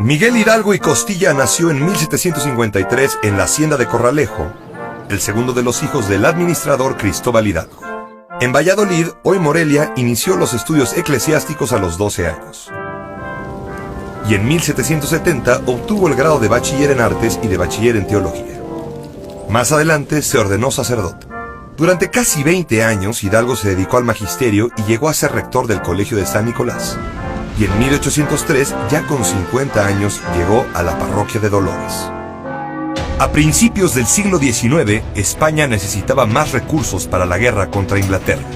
Miguel Hidalgo y Costilla nació en 1753 en la hacienda de Corralejo, el segundo de los hijos del administrador Cristóbal Hidalgo. En Valladolid, hoy Morelia, inició los estudios eclesiásticos a los 12 años. Y en 1770 obtuvo el grado de bachiller en artes y de bachiller en teología. Más adelante se ordenó sacerdote. Durante casi 20 años, Hidalgo se dedicó al magisterio y llegó a ser rector del Colegio de San Nicolás. Y en 1803, ya con 50 años, llegó a la parroquia de Dolores. A principios del siglo XIX, España necesitaba más recursos para la guerra contra Inglaterra.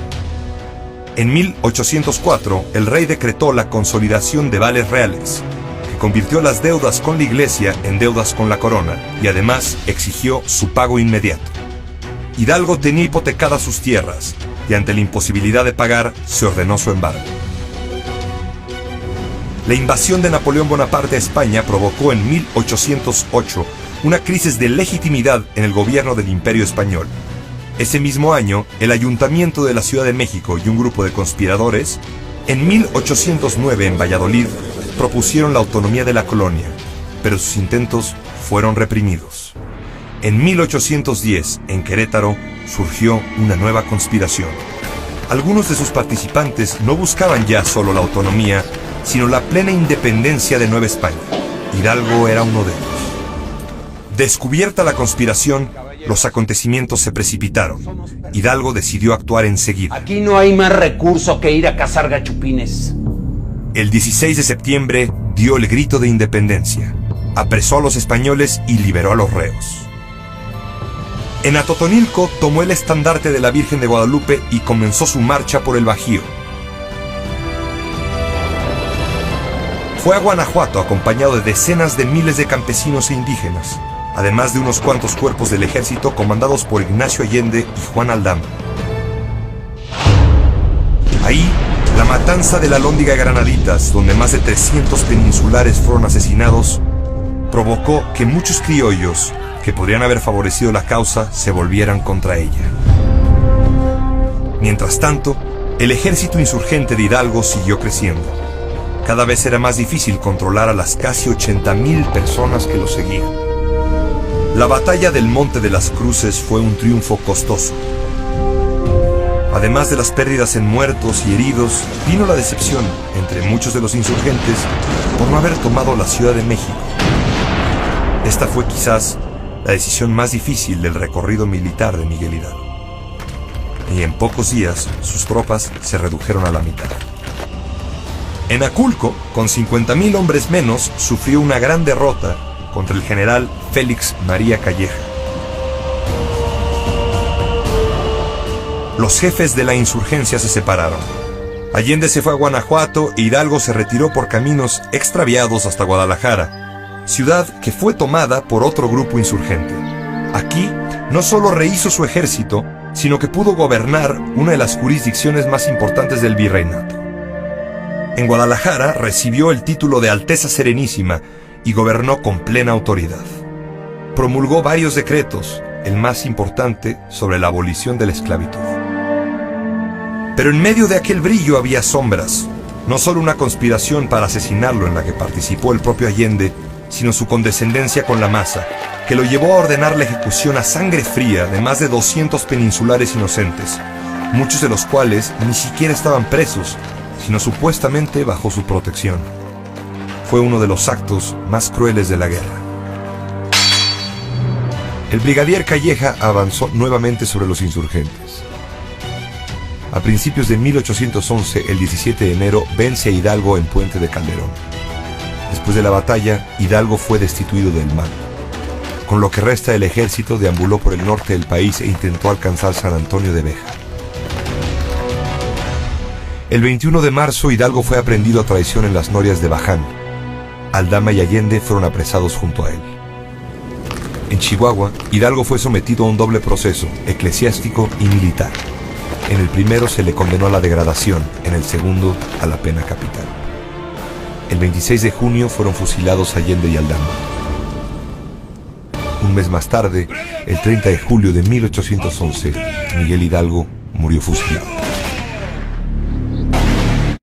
En 1804, el rey decretó la consolidación de vales reales, que convirtió las deudas con la Iglesia en deudas con la corona, y además exigió su pago inmediato. Hidalgo tenía hipotecadas sus tierras, y ante la imposibilidad de pagar, se ordenó su embargo. La invasión de Napoleón Bonaparte a España provocó en 1808 una crisis de legitimidad en el gobierno del Imperio Español. Ese mismo año, el Ayuntamiento de la Ciudad de México y un grupo de conspiradores, en 1809 en Valladolid, propusieron la autonomía de la colonia, pero sus intentos fueron reprimidos. En 1810, en Querétaro, surgió una nueva conspiración. Algunos de sus participantes no buscaban ya solo la autonomía, sino la plena independencia de Nueva España. Hidalgo era uno de ellos. Descubierta la conspiración, los acontecimientos se precipitaron. Hidalgo decidió actuar enseguida. Aquí no hay más recurso que ir a cazar gachupines. El 16 de septiembre dio el grito de independencia. Apresó a los españoles y liberó a los reos. En Atotonilco tomó el estandarte de la Virgen de Guadalupe y comenzó su marcha por el Bajío. Fue a Guanajuato acompañado de decenas de miles de campesinos e indígenas, además de unos cuantos cuerpos del ejército comandados por Ignacio Allende y Juan Aldama. Ahí, la matanza de la Alhóndiga de Granaditas, donde más de 300 peninsulares fueron asesinados, provocó que muchos criollos, que podrían haber favorecido la causa, se volvieran contra ella. Mientras tanto, el ejército insurgente de Hidalgo siguió creciendo. Cada vez era más difícil controlar a las casi 80,000 personas que lo seguían. La batalla del Monte de las Cruces fue un triunfo costoso. Además de las pérdidas en muertos y heridos, vino la decepción entre muchos de los insurgentes por no haber tomado la Ciudad de México. Esta fue quizás la decisión más difícil del recorrido militar de Miguel Hidalgo. Y en pocos días, sus tropas se redujeron a la mitad. En Aculco, con 50,000 hombres menos, sufrió una gran derrota contra el general Félix María Calleja. Los jefes de la insurgencia se separaron. Allende se fue a Guanajuato e Hidalgo se retiró por caminos extraviados hasta Guadalajara, ciudad que fue tomada por otro grupo insurgente. Aquí, no solo rehizo su ejército, sino que pudo gobernar una de las jurisdicciones más importantes del virreinato. En Guadalajara recibió el título de Alteza Serenísima y gobernó con plena autoridad. Promulgó varios decretos, el más importante sobre la abolición de la esclavitud. Pero en medio de aquel brillo había sombras, no solo una conspiración para asesinarlo en la que participó el propio Allende, sino su condescendencia con la masa, que lo llevó a ordenar la ejecución a sangre fría de más de 200 peninsulares inocentes, muchos de los cuales ni siquiera estaban presos, sino supuestamente bajo su protección. Fue uno de los actos más crueles de la guerra. El brigadier Calleja avanzó nuevamente sobre los insurgentes. A principios de 1811, el 17 de enero, vence a Hidalgo en Puente de Calderón. Después de la batalla, Hidalgo fue destituido del mando. Con lo que resta del ejército, deambuló por el norte del país e intentó alcanzar San Antonio de Béjar. El 21 de marzo, Hidalgo fue aprehendido a traición en las norias de Baján. Aldama y Allende fueron apresados junto a él. En Chihuahua, Hidalgo fue sometido a un doble proceso, eclesiástico y militar. En el primero se le condenó a la degradación, en el segundo a la pena capital. El 26 de junio fueron fusilados Allende y Aldama. Un mes más tarde, el 30 de julio de 1811, Miguel Hidalgo murió fusilado.